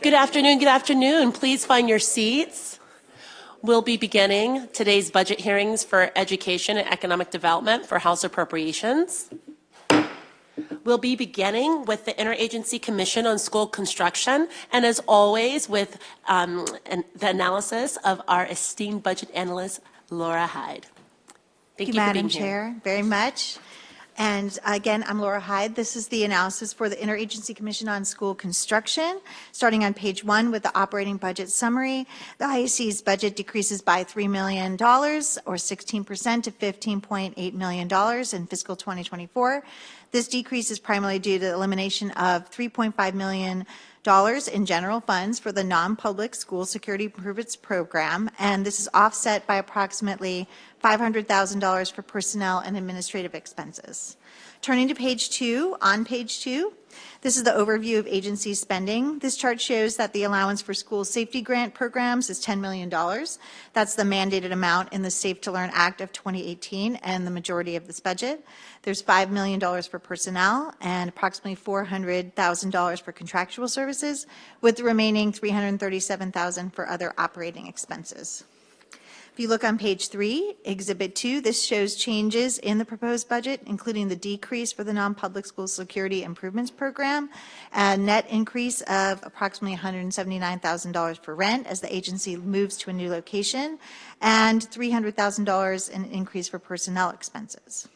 Good afternoon, good afternoon. Please find your seats. We'll be beginning today's budget hearings for Education and Economic Development for House Appropriations. We'll be beginning with the Interagency Commission on School Construction, and as always, with the analysis of our esteemed budget analyst, Laura Hyde. Thank you for Madam being here. Chair, very much. And again, I'm Laura Hyde. This is the analysis for the Interagency Commission on School Construction. Starting on page 1 with the operating budget summary, the IAC's budget decreases by $3 million, or 16% to $15.8 million in fiscal 2024. This decrease is primarily due to the elimination of $3.5 million in general funds for the non-public school security improvements program, and this is offset by approximately $500,000 for personnel and administrative expenses. Turning to page 2, on page 2, this is the overview of agency spending. This chart shows that the allowance for school safety grant programs is $10 million. That's the mandated amount in the Safe to Learn Act of 2018 and the majority of this budget. There's $5 million for personnel and approximately $400,000 for contractual services, with the remaining $337,000 for other operating expenses. If you look on page 3, Exhibit 2, this shows changes in the proposed budget, including the decrease for the non-public school security improvements program, a net increase of approximately $179,000 for rent as the agency moves to a new location, and $300,000 in increase for personnel expenses.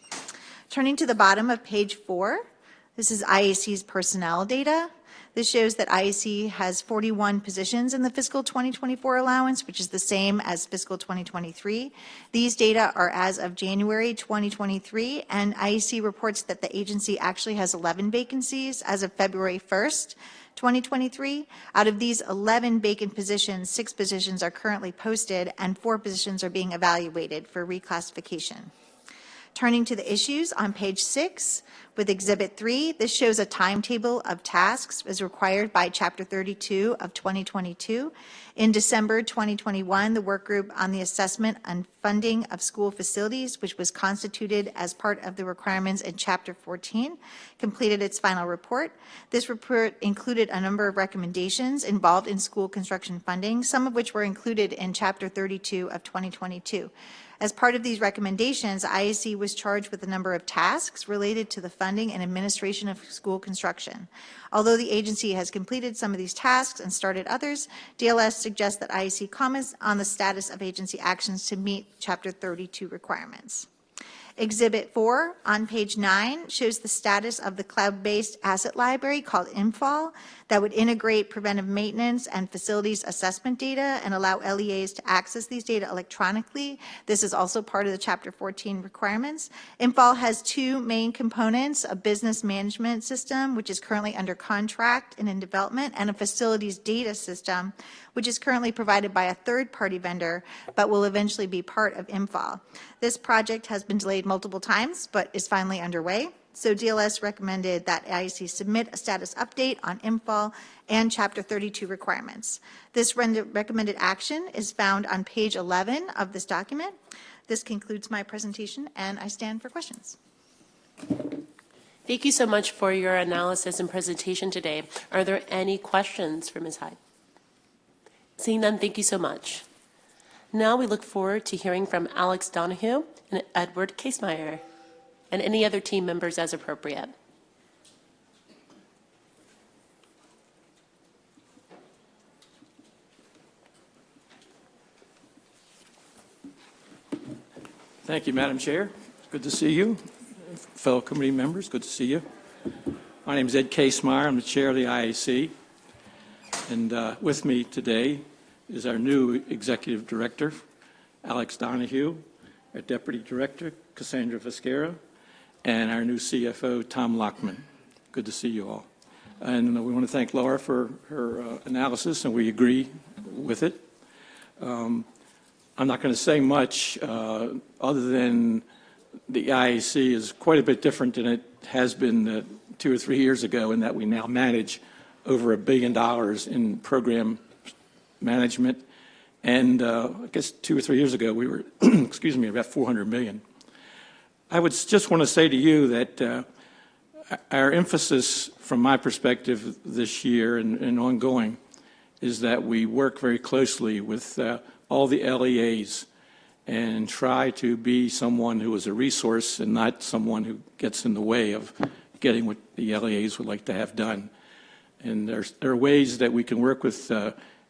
Turning to the bottom of page 4, this is IAC's personnel data. This shows that IAC has 41 positions in the fiscal 2024 allowance, which is the same as fiscal 2023. These data are as of January 2023, and IAC reports that the agency actually has 11 vacancies as of February 1st, 2023. Out of these 11 vacant positions, 6 positions are currently posted, and 4 positions are being evaluated for reclassification. Turning to the issues on page 6, with Exhibit 3, this shows a timetable of tasks as required by Chapter 32 of 2022. In December 2021, the work group on the assessment and funding of school facilities, which was constituted as part of the requirements in Chapter 14, completed its final report. This report included a number of recommendations involved in school construction funding, some of which were included in Chapter 32 of 2022. As part of these recommendations, IAC was charged with a number of tasks related to the funding and administration of school construction. Although the agency has completed some of these tasks and started others, DLS suggests that IAC comments on the status of agency actions to meet Chapter 32 requirements. Exhibit 4 on page 9 shows the status of the cloud-based asset library called INFAL that would integrate preventive maintenance and facilities assessment data and allow LEAs to access these data electronically. This is also part of the Chapter 14 requirements. INFAL has 2 main components, a business management system, which is currently under contract and in development, and a facilities data system, which is currently provided by a third-party vendor, but will eventually be part of INFAL. This project has been delayed multiple times, but is finally underway. So DLS recommended that IAC submit a status update on INFAL and Chapter 32 requirements. This recommended action is found on page 11 of this document. This concludes my presentation, and I stand for questions. Thank you so much for your analysis and presentation today. Are there any questions for Ms. Hyde? Seeing none, thank you so much. Now we look forward to hearing from Alex Donahue and Edward Casemeyer, and any other team members as appropriate. Thank you, Madam Chair. Good to see you. Fellow committee members, good to see you. My name is Ed Casemeyer. I'm the chair of the IAC. And with me today is our new executive director, Alex Donahue, our deputy director, Cassandra Viscara, and our new CFO, Tom Lockman. Good to see you all. And we want to thank Laura for her analysis, and we agree with it. I'm not going to say much other than the IAC is quite a bit different than it has been 2 or 3 years ago, in that we now manage over $1 billion in program management. And I guess 2 or 3 years ago, we were, excuse me, about $400 million. I would just want to say to you that our emphasis from my perspective this year and ongoing is that we work very closely with all the LEAs and try to be someone who is a resource and not someone who gets in the way of getting what the LEAs would like to have done. And there are ways that we can work with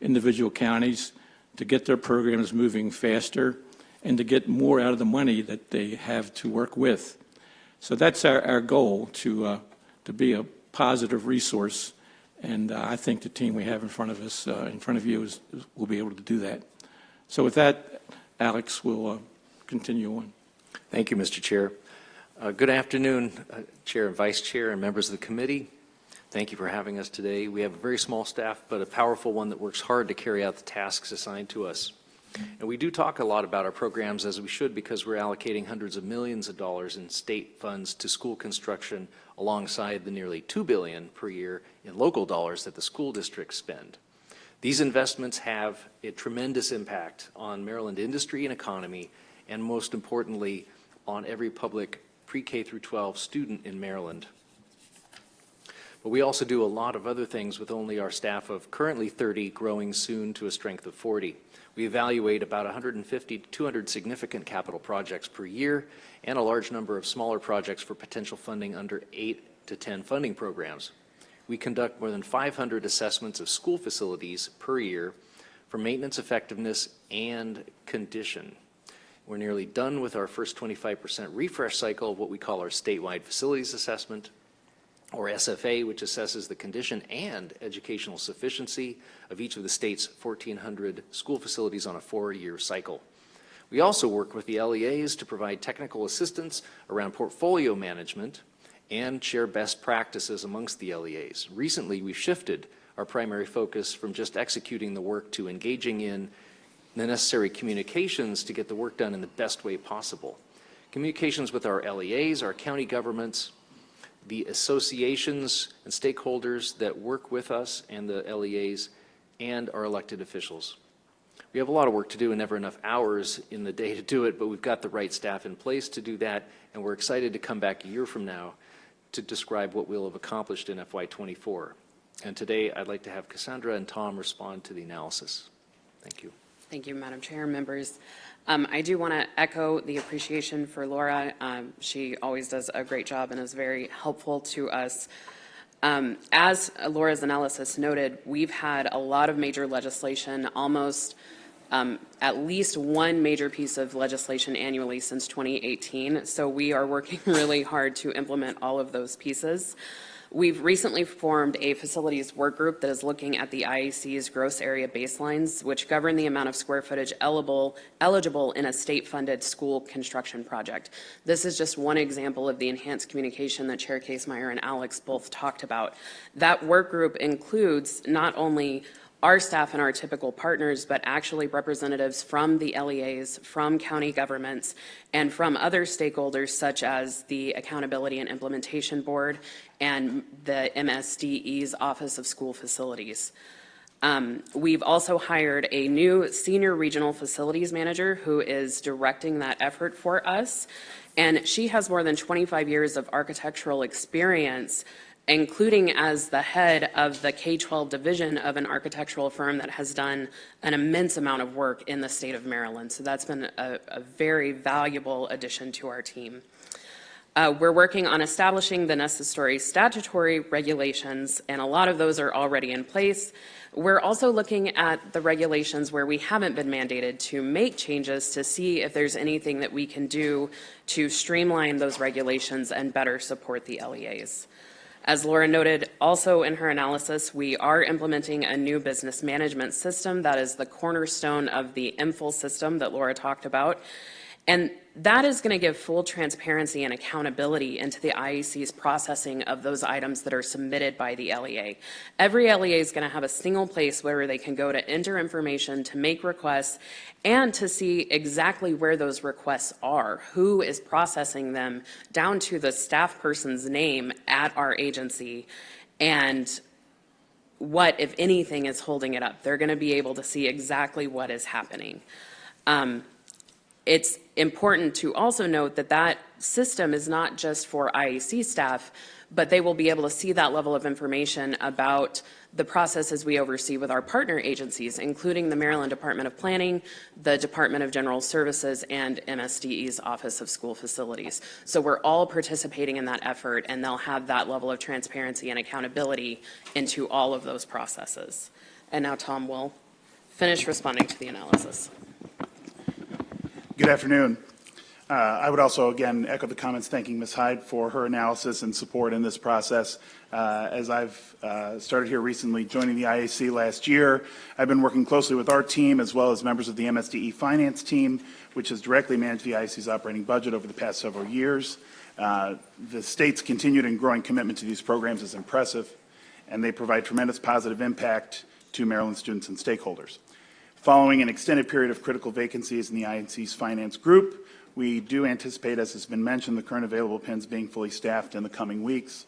individual counties to get their programs moving faster and to get more out of the money that they have to work with. So that's our goal, to be a positive resource. And I think the team we have in front of us, in front of you, will be able to do that. So with that, Alex will continue on. Thank you, Mr. Chair. Good afternoon, Chair and Vice Chair and members of the committee. Thank you for having us today. We have a very small staff, but a powerful one that works hard to carry out the tasks assigned to us. And we do talk a lot about our programs, as we should, because we're allocating hundreds of millions of dollars in state funds to school construction alongside the nearly $2 billion per year in local dollars that the school districts spend. These investments have a tremendous impact on Maryland industry and economy, and most importantly, on every public pre-K through 12 student in Maryland. But we also do a lot of other things with only our staff of currently 30, growing soon to a strength of 40. We evaluate about 150 to 200 significant capital projects per year and a large number of smaller projects for potential funding under 8 to 10 funding programs. We conduct more than 500 assessments of school facilities per year for maintenance effectiveness and condition. We're nearly done with our first 25% refresh cycle of what we call our statewide facilities assessment, or SFA, which assesses the condition and educational sufficiency of each of the state's 1,400 school facilities on a 4-year cycle. We also work with the LEAs to provide technical assistance around portfolio management and share best practices amongst the LEAs. Recently, we've shifted our primary focus from just executing the work to engaging in the necessary communications to get the work done in the best way possible. Communications with our LEAs, our county governments, the associations and stakeholders that work with us and the LEAs, and our elected officials. We have a lot of work to do and never enough hours in the day to do it, but we've got the right staff in place to do that, and we're excited to come back a year from now to describe what we'll have accomplished in FY24. And today I'd like to have Cassandra and Tom respond to the analysis. Thank you. Thank you, Madam Chair, members. I do want to echo the appreciation for Laura. She always does a great job and is very helpful to us. As Laura's analysis noted, we've had a lot of major legislation, almost at least one major piece of legislation annually since 2018. So we are working really hard to implement all of those pieces. We've recently formed a facilities work group that is looking at the IAC's gross area baselines, which govern the amount of square footage eligible in a state-funded school construction project. This is just one example of the enhanced communication that Chair Casemeyer and Alex both talked about. That work group includes not only our staff and our typical partners, but actually representatives from the LEAs, from county governments, and from other stakeholders such as the Accountability and Implementation Board and the MSDE's Office of School Facilities. We've also hired a new senior regional facilities manager who is directing that effort for us, and she has more than 25 years of architectural experience, including as the head of the K-12 division of an architectural firm that has done an immense amount of work in the state of Maryland. So that's been a very valuable addition to our team. We're working on establishing the necessary statutory regulations, and a lot of those are already in place. We're also looking at the regulations where we haven't been mandated to make changes to see if there's anything that we can do to streamline those regulations and better support the LEAs. As Laura noted also in her analysis, we are implementing a new business management system that is the cornerstone of the MFL system that Laura talked about. And that is going to give full transparency and accountability into the IEC's processing of those items that are submitted by the LEA. Every LEA is going to have a single place where they can go to enter information, to make requests, and to see exactly where those requests are, who is processing them, down to the staff person's name at our agency, and what, if anything, is holding it up. They're going to be able to see exactly what is happening. It's important to also note that that system is not just for IAC staff. but they will be able to see that level of information about the processes we oversee with our partner agencies, including the Maryland Department of Planning, the Department of General Services, and MSDE's Office of School Facilities. So we're all participating in that effort, and they'll have that level of transparency and accountability into all of those processes. And now Tom will finish responding to the analysis. Good afternoon. I would also, again, echo the comments thanking Ms. Hyde for her analysis and support in this process. As I've started here recently, joining the IAC last year, I've been working closely with our team as well as members of the MSDE finance team, which has directly managed the IAC's operating budget over the past several years. The state's continued and growing commitment to these programs is impressive, and they provide tremendous positive impact to Maryland students and stakeholders. Following an extended period of critical vacancies in the IAC's finance group, we do anticipate, as has been mentioned, the current available PINs being fully staffed in the coming weeks.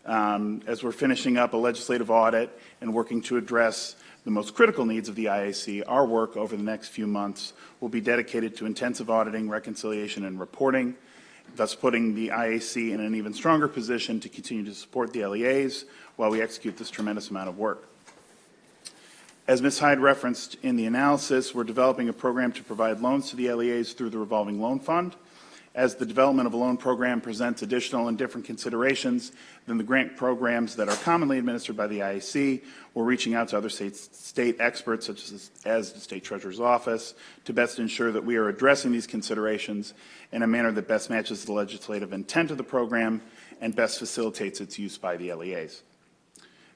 As we're finishing up a legislative audit and working to address the most critical needs of the IAC, our work over the next few months will be dedicated to intensive auditing, reconciliation, and reporting, thus putting the IAC in an even stronger position to continue to support the LEAs while we execute this tremendous amount of work. As Ms. Hyde referenced in the analysis, we're developing a program to provide loans to the LEAs through the revolving loan fund. As the development of a loan program presents additional and different considerations than the grant programs that are commonly administered by the IAC, we're reaching out to other state experts, such as the State Treasurer's Office, to best ensure that we are addressing these considerations in a manner that best matches the legislative intent of the program and best facilitates its use by the LEAs.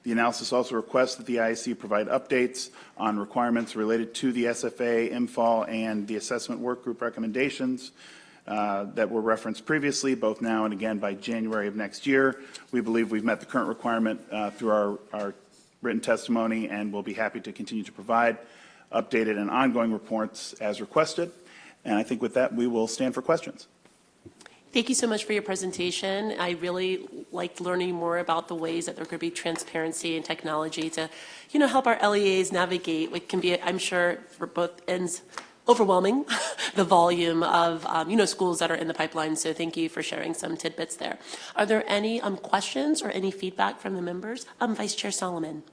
The analysis also requests that the IAC provide updates on requirements related to the SFA, IMFAL, and the assessment work group recommendations that were referenced previously, both now and again by January of next year. We believe we've met the current requirement through our written testimony, and we'll be happy to continue to provide updated and ongoing reports as requested. And I think with that, we will stand for questions. Thank you so much for your presentation. I really liked learning more about the ways that there could be transparency and technology to, help our LEAs navigate what can be, I'm sure, for both ends, overwhelming, the volume of, schools that are in the pipeline. So thank you for sharing some tidbits there. Are there any questions or any feedback from the members? Vice Chair Solomon.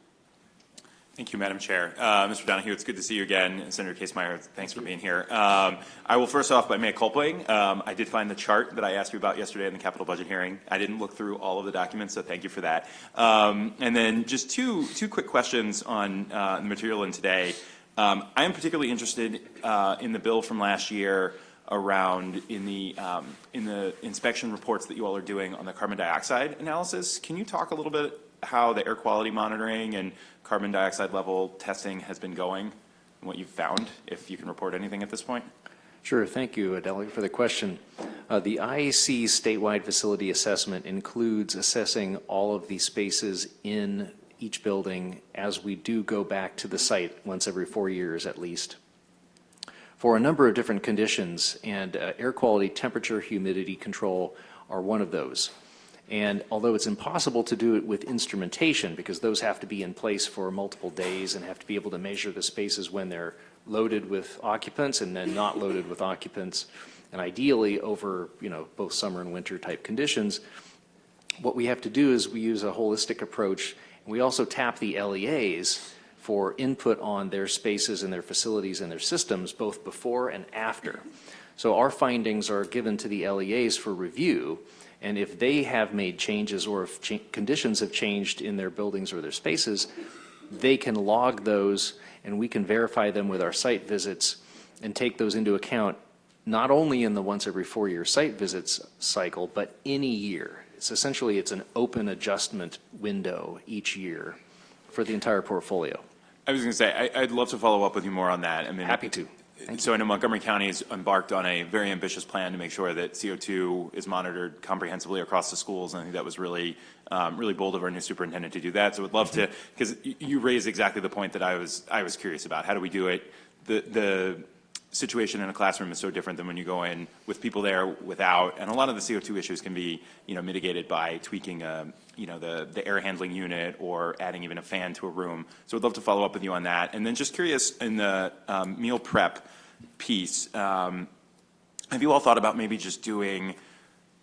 Thank you, Madam Chair. Mr. Donahue, it's good to see you again. And Senator Case-Meyer, thanks for being here. I will first off, by mea culpaing, I did find the chart that I asked you about yesterday in the capital budget hearing. I didn't look through all of the documents, so thank you for that. And then just two quick questions on the material in today. I am particularly interested in the bill from last year around in the inspection reports that you all are doing on the carbon dioxide analysis. Can you talk a little bit how the air quality monitoring and carbon dioxide level testing has been going and what you've found, if you can report anything at this point? Sure. Thank you, Delegate, for the question. The IAC's statewide facility assessment includes assessing all of the spaces in each building as we do go back to the site once every 4 years at least for a number of different conditions, and air quality, temperature, humidity control are one of those. And although it's impossible to do it with instrumentation because those have to be in place for multiple days and have to be able to measure the spaces when they're loaded with occupants and then not loaded with occupants, and ideally over both summer and winter type conditions, what we have to do is we use a holistic approach. We also tap the LEAs for input on their spaces and their facilities and their systems both before and after. So our findings are given to the LEAs for review, and if they have made changes or if conditions have changed in their buildings or their spaces, they can log those and we can verify them with our site visits and take those into account not only in the once every 4 year site visits cycle, but any year. It's an open adjustment window each year for the entire portfolio. I was going to say, I'd love to follow up with you more on that. I mean, happy to. So I know Montgomery County has embarked on a very ambitious plan to make sure that CO2 is monitored comprehensively across the schools, and I think that was really bold of our new superintendent to do that. So I would love to, because you raised exactly the point that I was curious about. How do we do it? The situation in a classroom is so different than when you go in with people there without, and a lot of the CO2 issues can be mitigated by tweaking the air handling unit or adding even a fan to a room. So I'd love to follow up with you on that. And then just curious, in the meal prep piece, have you all thought about maybe just doing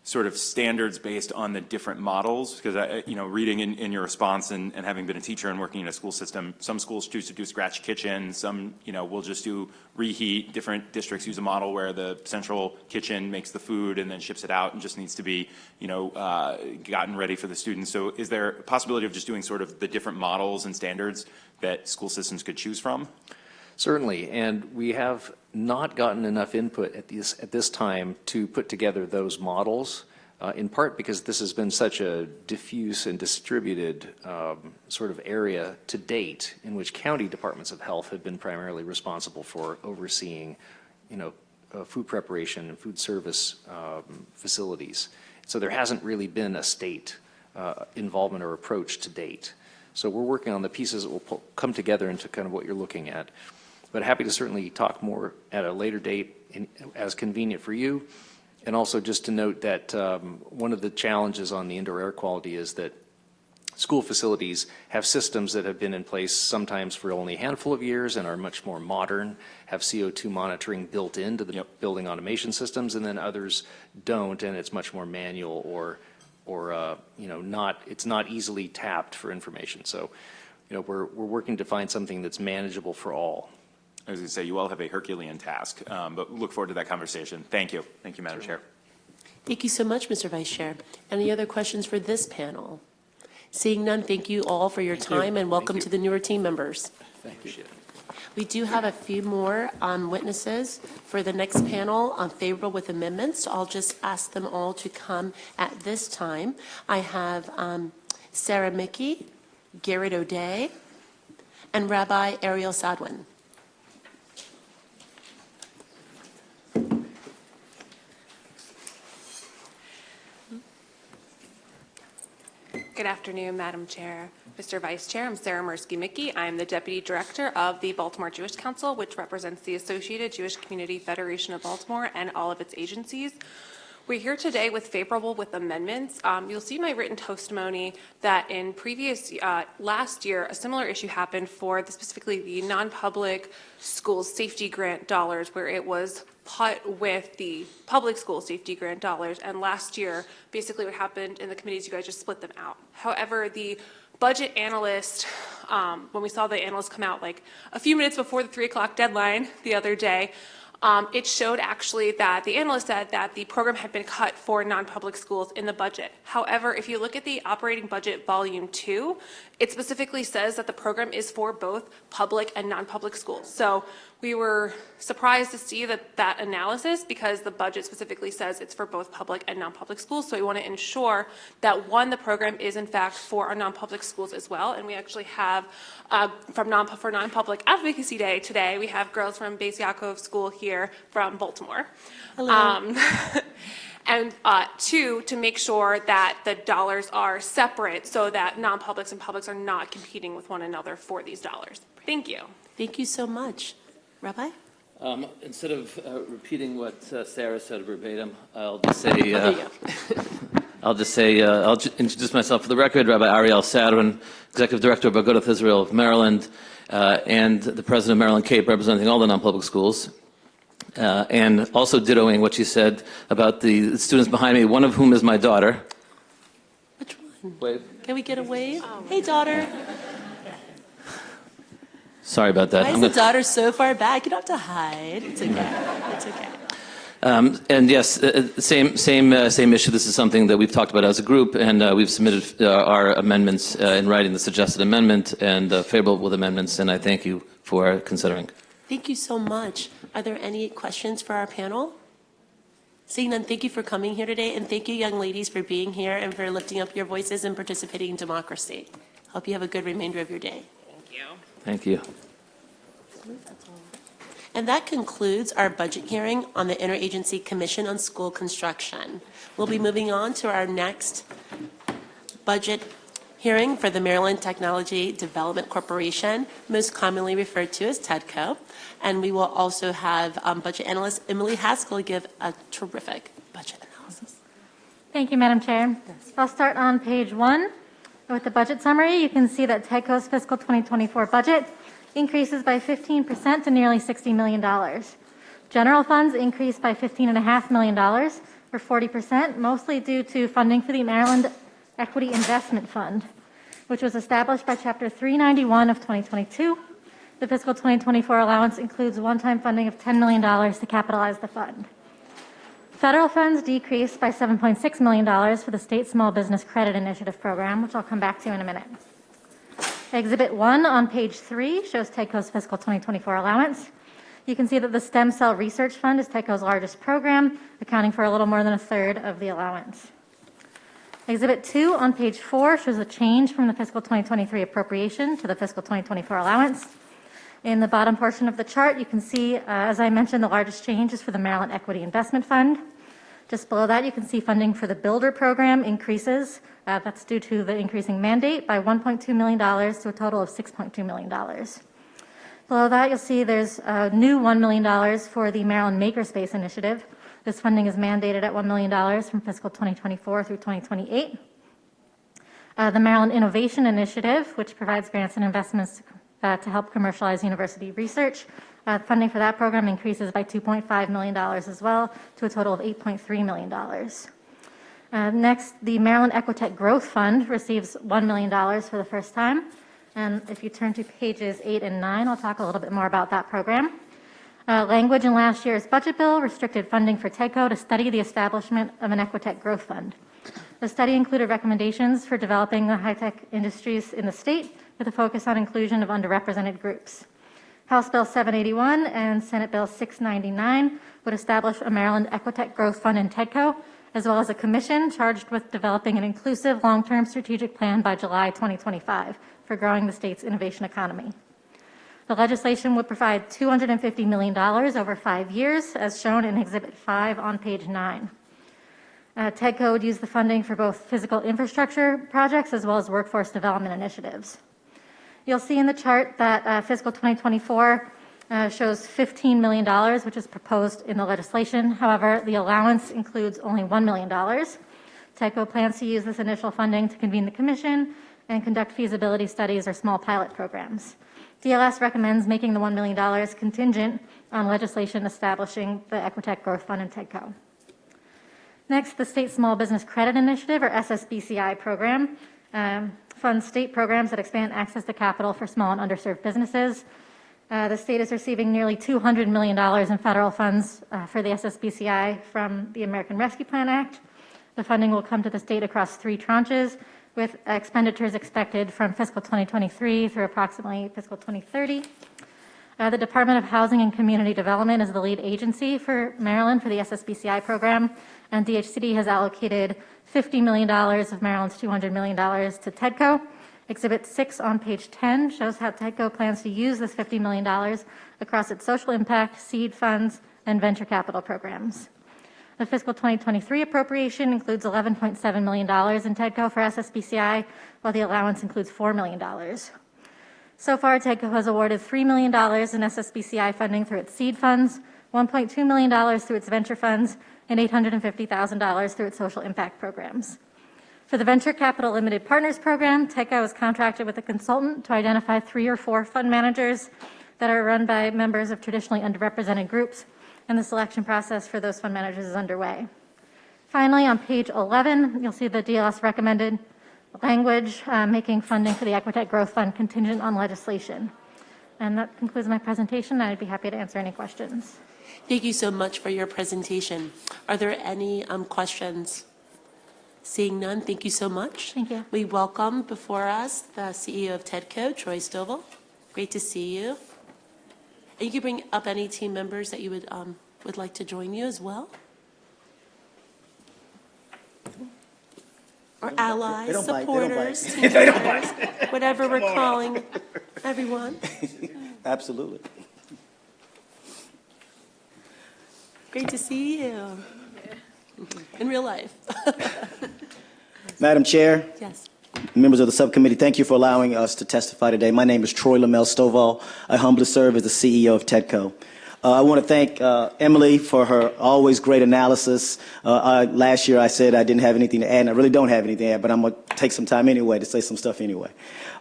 sort of standards based on the different models? Because reading in your response and having been a teacher and working in a school system, some schools choose to do scratch kitchen, some will just do reheat. Different districts use a model where the central kitchen makes the food and then ships it out and just needs to be gotten ready for the students. So is there a possibility of just doing sort of the different models and standards that school systems could choose from? Certainly, and we have not gotten enough input at this time to put together those models, in part because this has been such a diffuse and distributed sort of area to date in which county departments of health have been primarily responsible for overseeing, food preparation and food service facilities. So there hasn't really been a state involvement or approach to date. So we're working on the pieces that will come together into kind of what you're looking at. But happy to certainly talk more at a later date as convenient for you. And also just to note that one of the challenges on the indoor air quality is that school facilities have systems that have been in place sometimes for only a handful of years and are much more modern, have CO2 monitoring built into the building automation systems, and then others don't, and it's much more manual or it's not easily tapped for information. So, we're working to find something that's manageable for all. I was going to say, you all have a Herculean task, but look forward to that conversation. Thank you. Thank you, Madam Chair. Thank you so much, Mr. Vice Chair. Any other questions for this panel? Seeing none, thank you all for your time and welcome to the newer team members. Thank you. We do have a few more witnesses for the next panel on favorable with amendments. So I'll just ask them all to come at this time. I have Sarah Mickey, Garrett O'Day, and Rabbi Ariel Sadwin. Good afternoon, Madam Chair, Mr. Vice Chair. I'm Sarah Mirsky-Mickey. I'm the Deputy Director of the Baltimore Jewish Council, which represents the Associated Jewish Community Federation of Baltimore and all of its agencies. We're here today with favorable with amendments. You'll see my written testimony that in last year, a similar issue happened for specifically the non-public schools safety grant dollars, where it was put with the public school safety grant dollars. And last year, basically what happened in the committees, you guys just split them out. However, the budget analyst, when we saw the analyst come out like a few minutes before the 3 o'clock deadline the other day, it showed actually that the analyst said that the program had been cut for non-public schools in the budget. However, if you look at the operating budget volume 2, it specifically says that the program is for both public and non-public schools. So we were surprised to see that analysis, because the budget specifically says it's for both public and non-public schools. So we want to ensure that, one, the program is in fact for our non-public schools as well. And we actually have, for non-public advocacy day today, we have girls from Beis Yaakov School here from Baltimore. Hello. And two, to make sure that the dollars are separate so that non-publics and publics are not competing with one another for these dollars. Thank you. Thank you so much. Rabbi? Instead of repeating what Sarah said verbatim, I'll just say, There you go. I'll introduce myself for the record. Rabbi Ariel Sadwin, Executive Director of Agudath Israel of Maryland, and the President of Maryland Cape, representing all the non-public schools. And also dittoing what she said about the students behind me, one of whom is my daughter. Which one? Wave. Can we get a wave? Hey, daughter. Sorry about that. Why is the daughter so far back? You don't have to hide. It's okay. It's okay. And yes, same issue. This is something that we've talked about as a group, and we've submitted our amendments in writing, the suggested amendment, and favorable with amendments, and I thank you for considering. Thank you so much. Are there any questions for our panel? Seeing none, thank you for coming here today, and thank you, young ladies, for being here and for lifting up your voices and participating in democracy. Hope you have a good remainder of your day. Thank you. Thank you. And that concludes our budget hearing on the Interagency Commission on School Construction. We'll be moving on to our next budget hearing for the Maryland Technology Development Corporation, most commonly referred to as TEDCO. And we will also have budget analyst Emily Haskell give a terrific budget analysis. Thank you, Madam Chair. I'll start on page 1 with the budget summary. You can see that TEDCO's fiscal 2024 budget increases by 15% to nearly $60 million. General funds increased by $15.5 million, or 40%, mostly due to funding for the Maryland Equity Investment Fund, which was established by Chapter 391 of 2022. The fiscal 2024 allowance includes one-time funding of $10 million to capitalize the fund. Federal funds decreased by $7.6 million for the State Small Business Credit Initiative program, which I'll come back to in a minute. Exhibit 1 on page 3 shows TEDCO's fiscal 2024 allowance. You can see that the Stem Cell Research Fund is TEDCO's largest program, accounting for a little more than a third of the allowance. Exhibit 2 on page 4 shows a change from the fiscal 2023 appropriation to the fiscal 2024 allowance. In the bottom portion of the chart, you can see, as I mentioned, the largest change is for the Maryland Equity Investment Fund. Just below that, you can see funding for the Builder program increases. That's due to the increasing mandate by $1.2 million to a total of $6.2 million. Below that, you'll see there's a new $1 million for the Maryland Makerspace Initiative. This funding is mandated at $1 million from fiscal 2024 through 2028. The Maryland Innovation Initiative, which provides grants and investments to help commercialize university research. Funding for that program increases by $2.5 million as well, to a total of $8.3 million. Next, the Maryland Equitech Growth Fund receives $1 million for the first time. And if you turn to pages 8 and 9, I'll talk a little bit more about that program. Language in last year's budget bill restricted funding for TEDCO to study the establishment of an Equitech Growth Fund. The study included recommendations for developing the high-tech industries in the state with a focus on inclusion of underrepresented groups. House Bill 781 and Senate Bill 699 would establish a Maryland Equitech Growth Fund in TEDCO, as well as a commission charged with developing an inclusive long-term strategic plan by July 2025 for growing the state's innovation economy. The legislation would provide $250 million over 5 years, as shown in Exhibit 5 on page 9. TEDCO would use the funding for both physical infrastructure projects as well as workforce development initiatives. You'll see in the chart that fiscal 2024 shows $15 million, which is proposed in the legislation. However, the allowance includes only $1 million. TEDCO plans to use this initial funding to convene the commission and conduct feasibility studies or small pilot programs. DLS recommends making the $1 million contingent on legislation establishing the Equitech Growth Fund in TEDCO. Next, the State Small Business Credit Initiative, or SSBCI program, funds state programs that expand access to capital for small and underserved businesses. The state is receiving nearly $200 million in federal funds for the SSBCI from the American Rescue Plan Act. The funding will come to the state across 3 tranches, with expenditures expected from fiscal 2023 through approximately fiscal 2030. The Department of Housing and Community Development is the lead agency for Maryland for the SSBCI program, and DHCD has allocated $50 million of Maryland's $200 million to TEDCO. Exhibit 6 on page 10 shows how TEDCO plans to use this $50 million across its social impact, seed funds, and venture capital programs. The fiscal 2023 appropriation includes $11.7 million in TEDCO for SSBCI, while the allowance includes $4 million. So far, TEDCO has awarded $3 million in SSBCI funding through its seed funds, $1.2 million through its venture funds, and $850,000 through its social impact programs. For the Venture Capital Limited Partners Program, TEDCO is contracted with a consultant to identify 3 or 4 fund managers that are run by members of traditionally underrepresented groups, and the selection process for those fund managers is underway. Finally, on page 11, you'll see the DLS recommended language making funding for the Equitech Growth Fund contingent on legislation. And that concludes my presentation. I'd be happy to answer any questions. Thank you so much for your presentation. Are there any questions? Seeing none, thank you so much. Thank you. We welcome before us the CEO of TEDCO, Troy Stovall. Great to see you. And you can bring up any team members that you would like to join you as well. Or allies, supporters, team members, whatever we're calling everyone. Absolutely. Great to see you. In real life. Madam Chair, Yes. members of the subcommittee, thank you for allowing us to testify today. My name is Troy Lamel Stovall. I humbly serve as the CEO of TEDCO. I want to thank Emily for her always great analysis. Last year I said I didn't have anything to add, and I really don't have anything to add, but I'm going to take some time anyway to say some stuff anyway.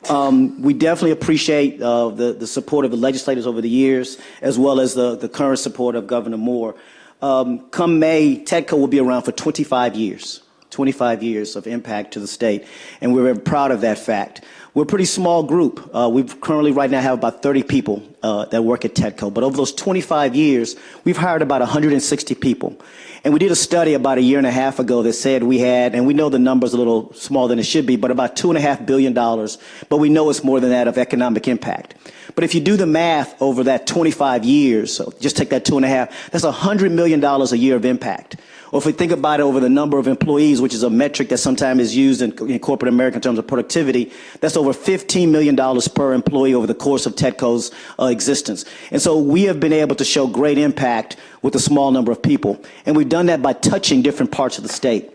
We definitely appreciate the support of the legislators over the years, as well as the current support of Governor Moore. Come May, TEDCO will be around for 25 years. 25 years of impact to the state, and we're very proud of that fact. We're a pretty small group. We currently right now have about 30 people that work at TEDCO, but over those 25 years, we've hired about 160 people. And we did a study about a year and a half ago that said we had, and we know the number's a little smaller than it should be, but about $2.5 billion, but we know it's more than that of economic impact. But if you do the math over that 25 years, so just take that 2.5, that's $100 million a year of impact. Or if we think about it over the number of employees, which is a metric that sometimes is used in corporate America in terms of productivity, that's over $15 million per employee over the course of TEDCO's existence. And so we have been able to show great impact with a small number of people. And we've done that by touching different parts of the state.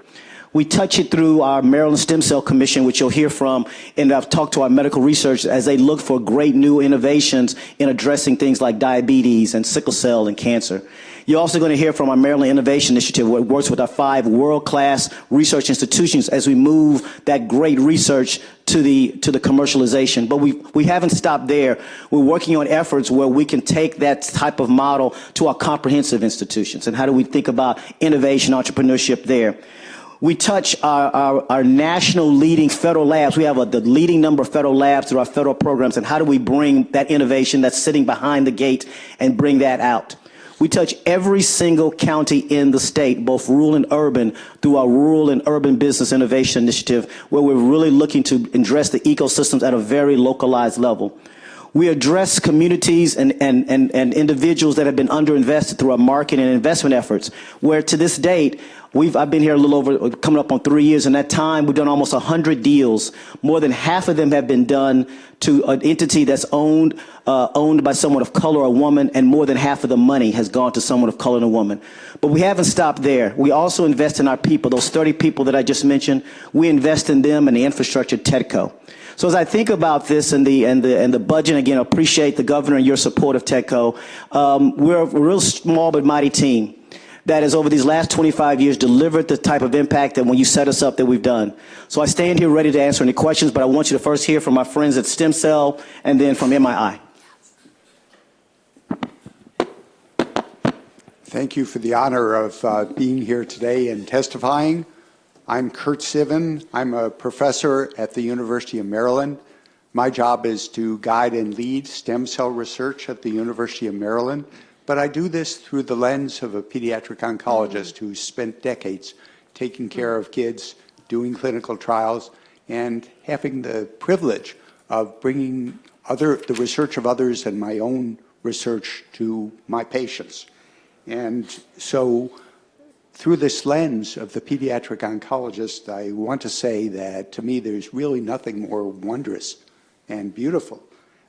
We touch it through our Maryland Stem Cell Commission, which you'll hear from, and I've talked to our medical research as they look for great new innovations in addressing things like diabetes and sickle cell and cancer. You're also going to hear from our Maryland Innovation Initiative, where it works with our 5 world-class research institutions as we move that great research to the commercialization. But we haven't stopped there. We're working on efforts where we can take that type of model to our comprehensive institutions. And how do we think about innovation, entrepreneurship there? We touch our national leading federal labs. We have the leading number of federal labs through our federal programs. And how do we bring that innovation that's sitting behind the gate and bring that out? We touch every single county in the state, both rural and urban, through our Rural and Urban Business Innovation Initiative, where we're really looking to address the ecosystems at a very localized level. We address communities and individuals that have been underinvested through our marketing and investment efforts, where to this date, I've been here a little over, coming up on 3 years. In that time, we've done almost 100 deals. More than half of them have been done to an entity that's owned by someone of color or a woman, and more than half of the money has gone to someone of color and a woman. But we haven't stopped there. We also invest in our people. Those 30 people that I just mentioned, we invest in them and the infrastructure at TEDCO. So as I think about this and the budget, again, I appreciate the governor and your support of TEDCO. We're a real small but mighty team that has, over these last 25 years, delivered the type of impact that when you set us up that we've done. So I stand here ready to answer any questions, but I want you to first hear from my friends at Stem Cell and then from MII. Thank you for the honor of being here today and testifying. I'm Kurt Siven. I'm a professor at the University of Maryland. My job is to guide and lead stem cell research at the University of Maryland, but I do this through the lens of a pediatric oncologist who's spent decades taking care of kids, doing clinical trials, and having the privilege of bringing the research of others and my own research to my patients. And so through this lens of the pediatric oncologist, I want to say that to me there's really nothing more wondrous and beautiful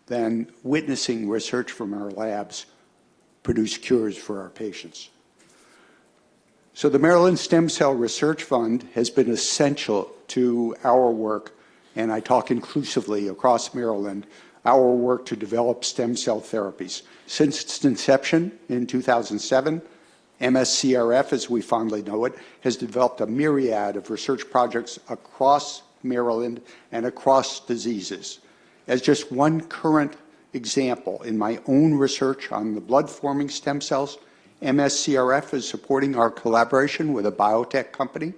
than witnessing research from our labs produce cures for our patients. So the Maryland Stem Cell Research Fund has been essential to our work, and I talk inclusively across Maryland, our work to develop stem cell therapies. Since its inception in 2007, MSCRF, as we fondly know it, has developed a myriad of research projects across Maryland and across diseases. As just one current example, in my own research on the blood-forming stem cells, MSCRF is supporting our collaboration with a biotech company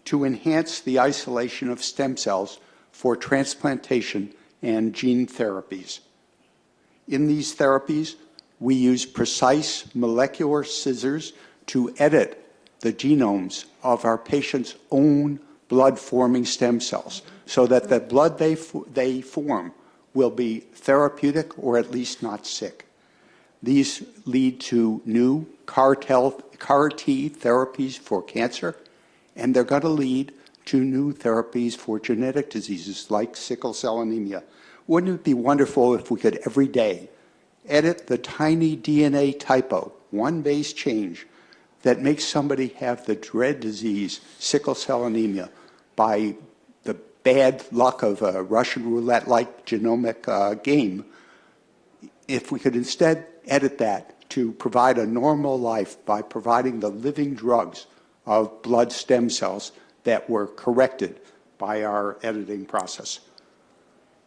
to enhance the isolation of stem cells for transplantation and gene therapies. In these therapies, we use precise molecular scissors to edit the genomes of our patients' own blood-forming stem cells so that the blood they form will be therapeutic or at least not sick. These lead to new CAR-T therapies for cancer, and they're going to lead to new therapies for genetic diseases like sickle cell anemia. Wouldn't it be wonderful if we could every day edit the tiny DNA typo, one base change, that makes somebody have the dread disease, sickle cell anemia, by the bad luck of a Russian roulette-like genomic game? If we could instead edit that to provide a normal life by providing the living drugs of blood stem cells that were corrected by our editing process.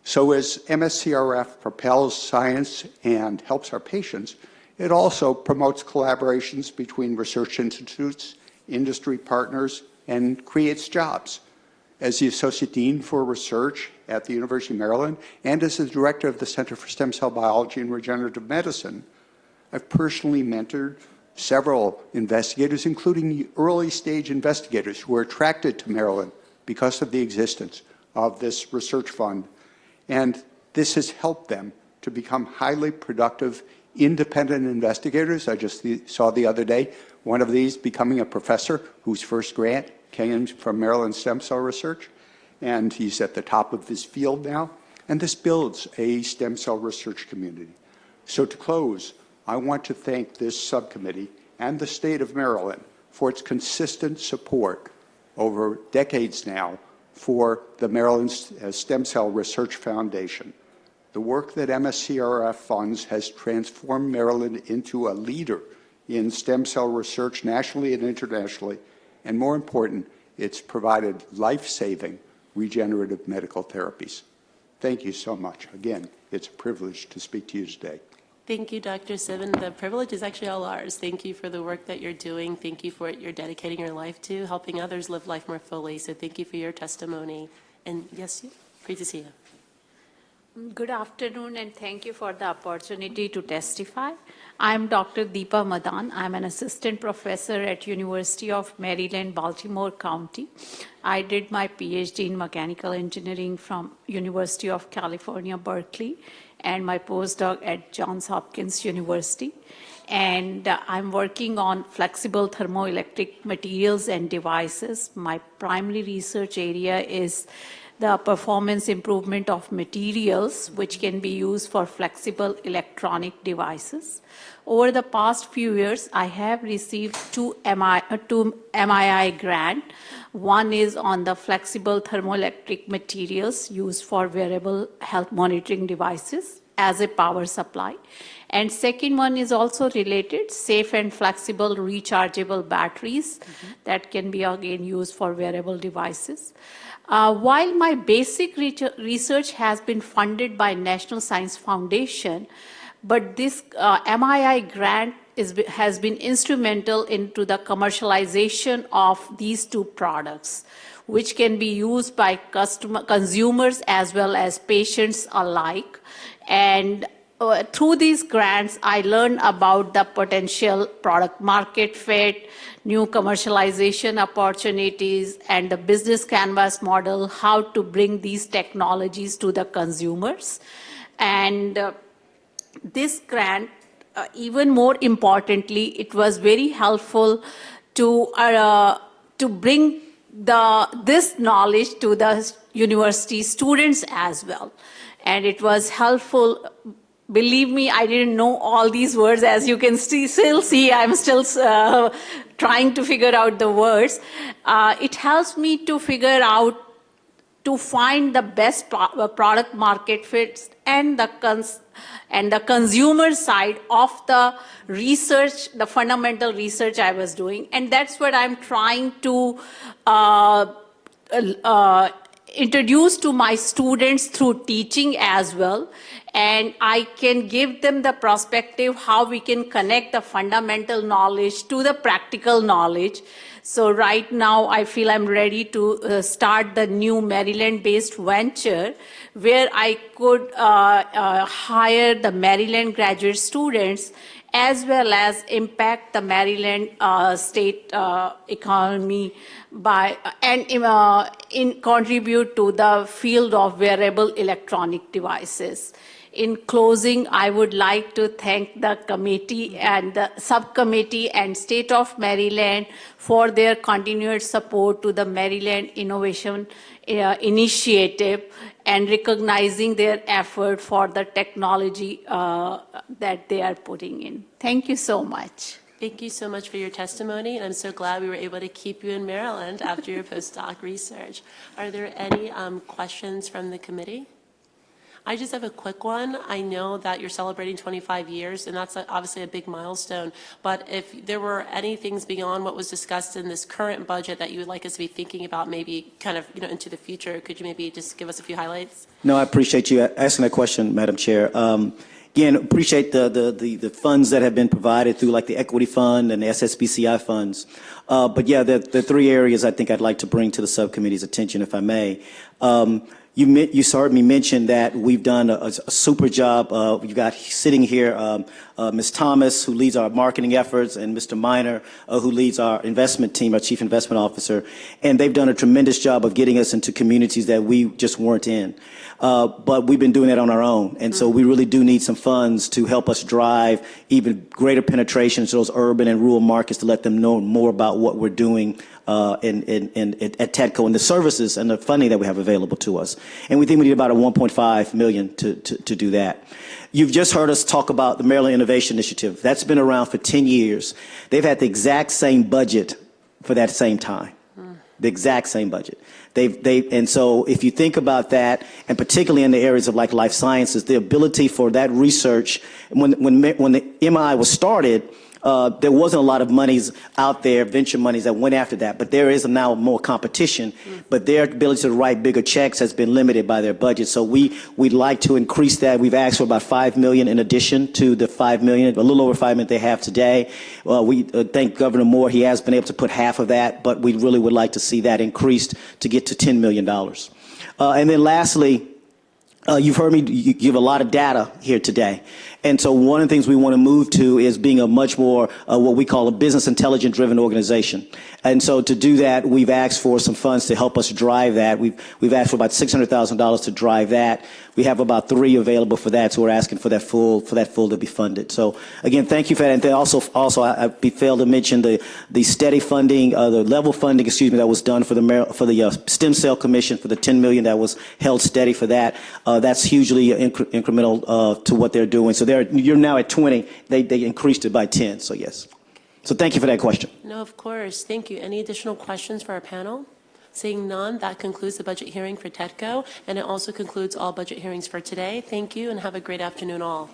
So as MSCRF propels science and helps our patients, It also promotes collaborations between research institutes, industry partners, and creates jobs. As the Associate Dean for Research at the University of Maryland and as the Director of the Center for Stem Cell Biology and Regenerative Medicine, I've personally mentored several investigators, including early-stage investigators who are attracted to Maryland because of the existence of this research fund. And this has helped them to become highly productive, independent investigators. I just saw the other day one of these becoming a professor whose first grant came from Maryland Stem Cell Research, and he's at the top of his field now. And this builds a stem cell research community. So to close, I want to thank this subcommittee and the state of Maryland for its consistent support over decades now for the Maryland Stem Cell Research Foundation. The work that MSCRF funds has transformed Maryland into a leader in stem cell research nationally and internationally, and more important, it's provided life-saving regenerative medical therapies. Thank you so much. Again, it's a privilege to speak to you today. Thank you, Dr. Sivan. The privilege is actually all ours. Thank you for the work that you're doing. Thank you for what you're dedicating your life to, helping others live life more fully. So thank you for your testimony. And yes, great to see you. Good afternoon, and thank you for the opportunity to testify. I'm Dr. Deepa Madan. I'm an assistant professor at University of Maryland, Baltimore County. I did my PhD in mechanical engineering from University of California, Berkeley, and my postdoc at Johns Hopkins University. And I'm working on flexible thermoelectric materials and devices. My primary research area is the performance improvement of materials which can be used for flexible electronic devices. Over the past few years, I have received two MII grants. One is on the flexible thermoelectric materials used for wearable health monitoring devices as a power supply. And second one is also related, safe and flexible rechargeable batteries that can be again used for wearable devices. While my basic research has been funded by National Science Foundation, but this MII grant has been instrumental into the commercialization of these two products, which can be used by consumers as well as patients alike. And through these grants, I learned about the potential product market fit, new commercialization opportunities, and the business canvas model, how to bring these technologies to the consumers. And this grant, even more importantly, it was very helpful to bring this knowledge to the university students as well. And it was helpful. Believe me, I didn't know all these words. As you can still see, I'm still trying to figure out the words. It helps me to figure out, to find the best product market fits and the consumer side of the research, the fundamental research I was doing. And that's what I'm trying to introduce to my students through teaching as well. And I can give them the perspective how we can connect the fundamental knowledge to the practical knowledge. So right now, I feel I'm ready to start the new Maryland-based venture where I could hire the Maryland graduate students as well as impact the Maryland state economy and contribute to the field of wearable electronic devices. In closing, I would like to thank the committee and the subcommittee and State of Maryland for their continued support to the Maryland Innovation Initiative and recognizing their effort for the technology that they are putting in. Thank you so much. Thank you so much for your testimony, and I'm so glad we were able to keep you in Maryland after your postdoc research. Are there any questions from the committee? I just have a quick one. I know that you're celebrating 25 years, and that's obviously a big milestone. But if there were any things beyond what was discussed in this current budget that you would like us to be thinking about, maybe kind of into the future, could you maybe just give us a few highlights? No, I appreciate you asking that question, Madam Chair. Again, appreciate the funds that have been provided through like the Equity Fund and the SSBCI funds. But yeah, the three areas I think I'd like to bring to the subcommittee's attention, if I may. You heard me mention that we've done a super job. You've got sitting here Ms. Thomas, who leads our marketing efforts, and Mr. Minor, who leads our investment team, our chief investment officer. And they've done a tremendous job of getting us into communities that we just weren't in. But we've been doing that on our own. And so we really do need some funds to help us drive even greater penetration to those urban and rural markets to let them know more about what we're doing at TEDCO and the services and the funding that we have available to us. And we think we need about a $1.5 million to do that. You've just heard us talk about the Maryland Innovation Initiative. That's been around for 10 years. They've had the exact same budget for that same time. The exact same budget. And so if you think about that, and particularly in the areas of like life sciences, the ability for that research, when the MI was started, there wasn't a lot of monies out there, venture monies that went after that, but there is now more competition, but their ability to write bigger checks has been limited by their budget. So we'd like to increase that. We've asked for about $5 million in addition to the $5 million, a little over $5 million they have today. We thank Governor Moore. He has been able to put half of that, but we really would like to see that increased to get to $10 million. And then lastly, you've heard me give a lot of data here today. And so one of the things we want to move to is being a much more what we call a business intelligence driven organization. And so to do that, we've asked for some funds to help us drive that. We've asked for about $600,000 to drive that. We have about $3 million available for that, so we're asking for that full to be funded. So again, thank you for that. And then also I failed to mention the steady funding, the level funding, that was done for the Stem Cell Commission for the $10 million that was held steady for that. That's hugely incremental to what they're doing. So you're now at 20. They increased it by 10. So yes. So thank you for that question. No, of course. Thank you. Any additional questions for our panel? Seeing none, that concludes the budget hearing for TEDCO, and it also concludes all budget hearings for today. Thank you, and have a great afternoon all.